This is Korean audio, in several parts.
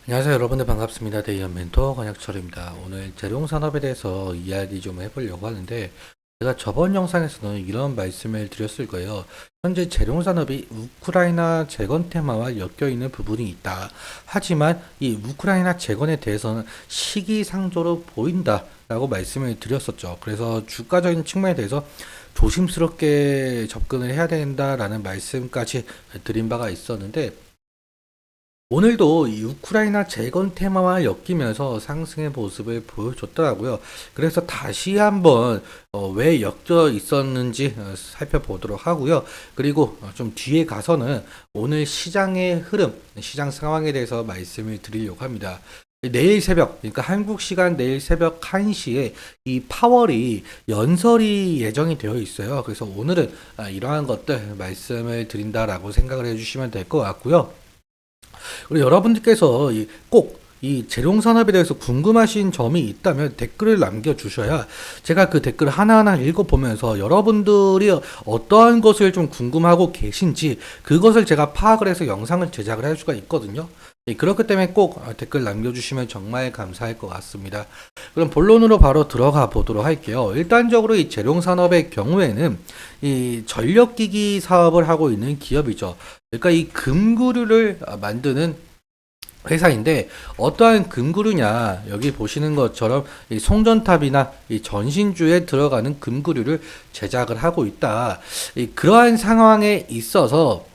안녕하세요 여러분들 반갑습니다. 대이언 멘토 권혁철입니다. 오늘 재룡산업에 대해서 이야기 좀 해보려고 하는데 제가 저번 영상에서는 이런 말씀을 드렸을 거예요. 현재 재룡산업이 우크라이나 재건 테마와 엮여있는 부분이 있다. 하지만 이 우크라이나 재건에 대해서는 시기상조로 보인다 라고 말씀을 드렸었죠. 그래서 주가적인 측면에 대해서 조심스럽게 접근을 해야 된다라는 말씀까지 드린 바가 있었는데 오늘도 이 우크라이나 재건 테마와 엮이면서 상승의 모습을 보여줬더라고요. 그래서 다시 한번 왜 엮여 있었는지 살펴보도록 하고요. 그리고 좀 뒤에 가서는 오늘 시장의 흐름, 시장 상황에 대해서 말씀을 드리려고 합니다. 내일 새벽, 그러니까 한국 시간 내일 새벽 1시에 이 파월이 연설이 예정이 되어 있어요. 그래서 오늘은 이러한 것들 말씀을 드린다라고 생각을 해주시면 될 것 같고요. 그리고 여러분들께서 꼭 이 재룡산업에 대해서 궁금하신 점이 있다면 댓글을 남겨주셔야 제가 그 댓글을 하나하나 읽어보면서 여러분들이 어떠한 것을 좀 궁금하고 계신지 그것을 제가 파악을 해서 영상을 제작을 할 수가 있거든요. 그렇기 때문에 꼭 댓글 남겨주시면 정말 감사할 것 같습니다. 그럼 본론으로 바로 들어가 보도록 할게요. 일단적으로 이 재룡산업의 경우에는 이 전력기기 사업을 하고 있는 기업이죠. 그러니까 이 금구류를 만드는 회사인데 어떠한 금구류냐 여기 보시는 것처럼 이 송전탑이나 이 전신주에 들어가는 금구류를 제작을 하고 있다. 그러한 상황에 있어서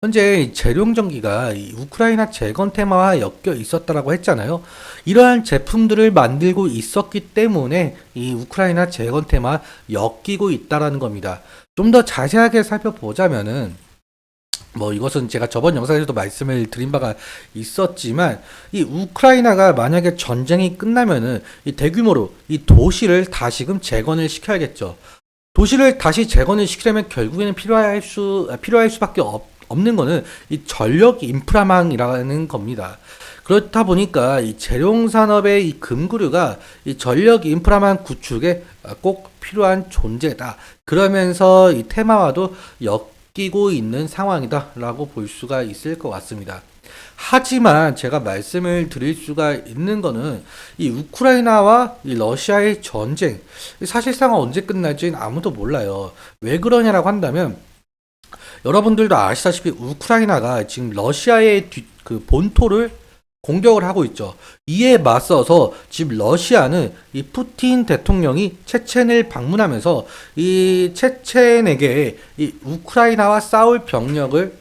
현재 재룡전기가 이 우크라이나 재건 테마와 엮여 있었다라고 했잖아요. 이러한 제품들을 만들고 있었기 때문에 이 우크라이나 재건 테마 엮이고 있다라는 겁니다. 좀 더 자세하게 살펴보자면은 이것은 제가 저번 영상에서도 말씀을 드린 바가 있었지만 이 우크라이나가 만약에 전쟁이 끝나면은 이 대규모로 이 도시를 다시금 재건을 시켜야겠죠. 도시를 다시 재건을 시키려면 결국에는 필요할 수밖에 없는 거는 이 전력 인프라망이라는 겁니다. 그렇다 보니까 이 재룡산업의 이 금구류가 이 전력 인프라망 구축에 꼭 필요한 존재다. 그러면서 이 테마와도 엮이고 있는 상황이다라고 볼 수가 있을 것 같습니다. 하지만 제가 말씀을 드릴 수가 있는 거는 이 우크라이나와 이 러시아의 전쟁 사실상 언제 끝날지는 아무도 몰라요. 왜 그러냐라고 한다면 여러분들도 아시다시피 우크라이나가 지금 러시아의 그 본토를 공격을 하고 있죠. 이에 맞서서 지금 러시아는 이 푸틴 대통령이 체첸을 방문하면서 이 체첸에게 이 우크라이나와 싸울 병력을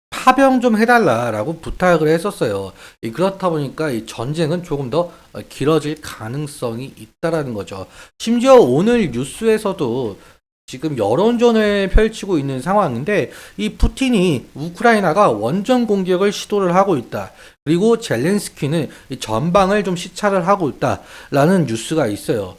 파병 좀 해달라라고 부탁을 했었어요. 그렇다 보니까 이 전쟁은 조금 더 길어질 가능성이 있다라는 거죠. 심지어 오늘 뉴스에서도 지금 여론전을 펼치고 있는 상황인데 이 푸틴이 우크라이나가 원전 공격을 시도를 하고 있다. 그리고 젤렌스키는 이 전방을 좀 시찰을 하고 있다라는 뉴스가 있어요.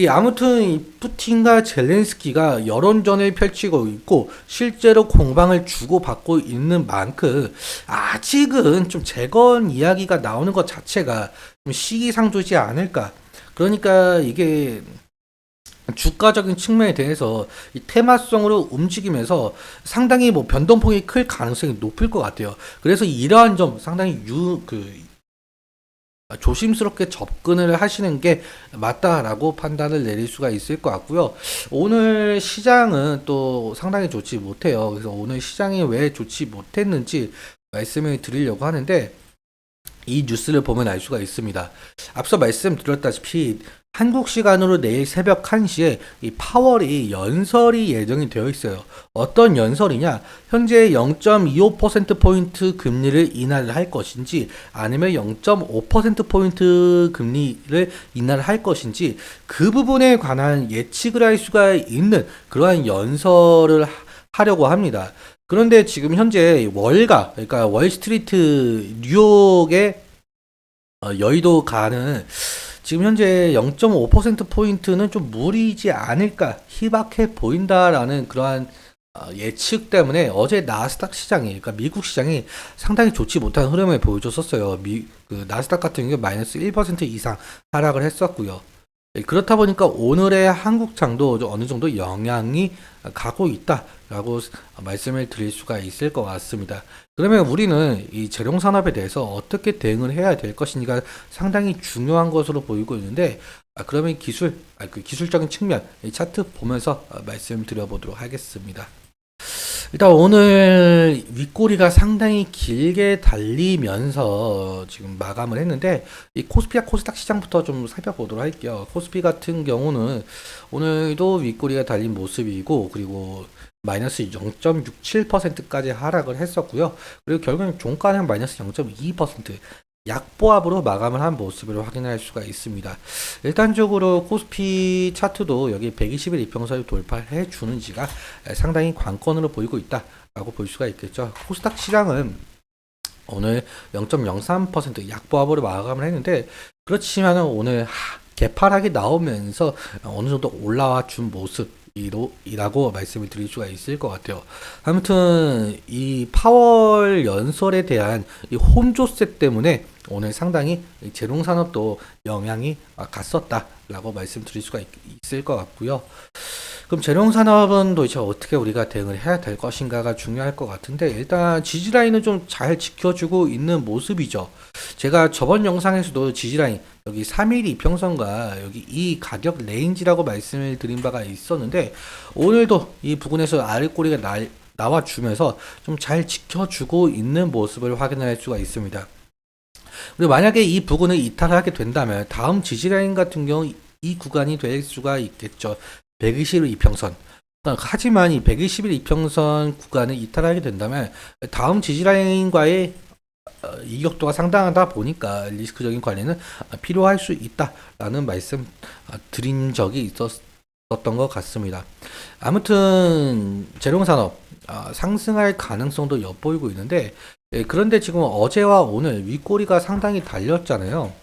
아무튼 이 푸틴과 젤렌스키가 여론전을 펼치고 있고 실제로 공방을 주고받고 있는 만큼 아직은 좀 재건 이야기가 나오는 것 자체가 좀 시기상조지 않을까. 그러니까 이게 주가적인 측면에 대해서 이 테마성으로 움직이면서 상당히 변동폭이 클 가능성이 높을 것 같아요. 그래서 이러한 점 상당히 조심스럽게 접근을 하시는 게 맞다라고 판단을 내릴 수가 있을 것 같고요. 오늘 시장은 또 상당히 좋지 못해요. 그래서 오늘 시장이 왜 좋지 못했는지 말씀을 드리려고 하는데 이 뉴스를 보면 알 수가 있습니다. 앞서 말씀드렸다시피 한국 시간으로 내일 새벽 1시에 이 파월이 연설이 예정이 되어 있어요. 어떤 연설이냐? 현재 0.25%포인트 금리를 인하를 할 것인지 아니면 0.5%포인트 금리를 인하를 할 것인지 그 부분에 관한 예측을 할 수가 있는 그러한 연설을 하려고 합니다. 그런데 지금 현재 월가, 그러니까 월스트리트 뉴욕의 여의도 가는 지금 현재 0.5%포인트는 좀 무리지 않을까 희박해 보인다라는 그러한 예측 때문에 어제 나스닥 시장이, 그러니까 미국 시장이 상당히 좋지 못한 흐름을 보여줬었어요. 그 나스닥 같은 경우 마이너스 1% 이상 하락을 했었고요. 그렇다 보니까 오늘의 한국장도 좀 어느 정도 영향이 가고 있다라고 말씀을 드릴 수가 있을 것 같습니다. 그러면 우리는 이 재룡산업에 대해서 어떻게 대응을 해야 될 것인지가 상당히 중요한 것으로 보이고 있는데, 그러면 그 기술적인 측면, 이 차트 보면서 말씀드려보도록 하겠습니다. 일단 오늘 윗꼬리가 상당히 길게 달리면서 지금 마감을 했는데, 이 코스피와 코스닥 시장부터 좀 살펴보도록 할게요. 코스피 같은 경우는 오늘도 윗꼬리가 달린 모습이고, 그리고 마이너스 0.67%까지 하락을 했었고요. 그리고 결국엔 종가는 마이너스 0.2%, 약보합으로 마감을 한 모습을 확인할 수가 있습니다. 일단적으로 코스피 차트도 여기 120일 이평선을 돌파해 주는지가 상당히 관건으로 보이고 있다라고 볼 수가 있겠죠. 코스닥 시장은 오늘 0.03% 약보합으로 마감을 했는데, 그렇지만 오늘 개파락이 나오면서 어느 정도 올라와 준 모습이라고 말씀을 드릴 수가 있을 것 같아요. 아무튼 이 파월 연설에 대한 이 혼조세 때문에 오늘 상당히 재롱산업도 영향이 갔었다라고 말씀드릴 수가 있을 것 같고요. 그럼 재룡산업은 도대체 어떻게 우리가 대응을 해야 될 것인가가 중요할 것 같은데, 일단 지지라인은 좀 잘 지켜주고 있는 모습이죠. 제가 저번 영상에서도 지지라인 여기 3일 이평선과 여기 이 가격 레인지라고 말씀을 드린 바가 있었는데, 오늘도 이 부분에서 아랫꼬리가 나와주면서 좀 잘 지켜주고 있는 모습을 확인할 수가 있습니다. 그리고 만약에 이 부분을 이탈하게 된다면 다음 지지라인 같은 경우 이 구간이 될 수가 있겠죠. 120일 이평선. 하지만 이 120일 이평선 구간을 이탈하게 된다면 다음 지지라인과의 이격도가 상당하다 보니까 리스크적인 관리는 필요할 수 있다라는 말씀 드린 적이 있었던 것 같습니다. 아무튼 재룡산업 상승할 가능성도 엿보이고 있는데, 그런데 지금 어제와 오늘 윗꼬리가 상당히 달렸잖아요.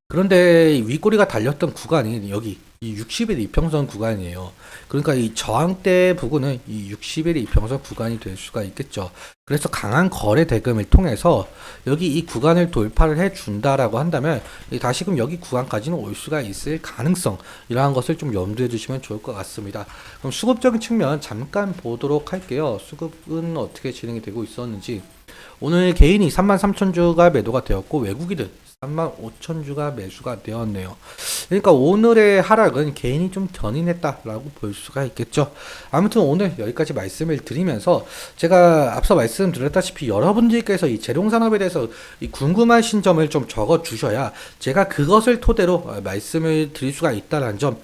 그런데 윗꼬리가 달렸던 구간이 여기 이 60일 이평선 구간이에요. 그러니까 이 저항대 부근은 이 60일 이평선 구간이 될 수가 있겠죠. 그래서 강한 거래 대금을 통해서 여기 이 구간을 돌파를 해 준다라고 한다면 다시금 여기 구간까지는 올 수가 있을 가능성, 이러한 것을 좀 염두에 두시면 좋을 것 같습니다. 그럼 수급적인 측면 잠깐 보도록 할게요. 수급은 어떻게 진행이 되고 있었는지. 오늘 개인이 33,000주가 매도가 되었고 외국인은 35,000주가 매수가 되었네요. 그러니까 오늘의 하락은 개인이 좀 견인했다라고 볼 수가 있겠죠. 아무튼 오늘 여기까지 말씀을 드리면서, 제가 앞서 말씀드렸다시피 여러분들께서 이 재룡산업에 대해서 이 궁금하신 점을 좀 적어 주셔야 제가 그것을 토대로 말씀을 드릴 수가 있다는 점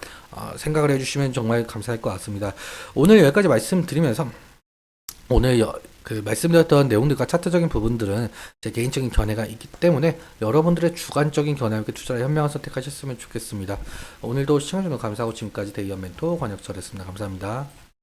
생각을 해주시면 정말 감사할 것 같습니다. 오늘 여기까지 말씀드리면서, 오늘 말씀드렸던 내용들과 차트적인 부분들은 제 개인적인 견해가 있기 때문에 여러분들의 주관적인 견해와 함께 투자를 현명한 선택하셨으면 좋겠습니다. 오늘도 시청해주셔서 감사하고, 지금까지 대의원 멘토 권혁철이었습니다. 감사합니다.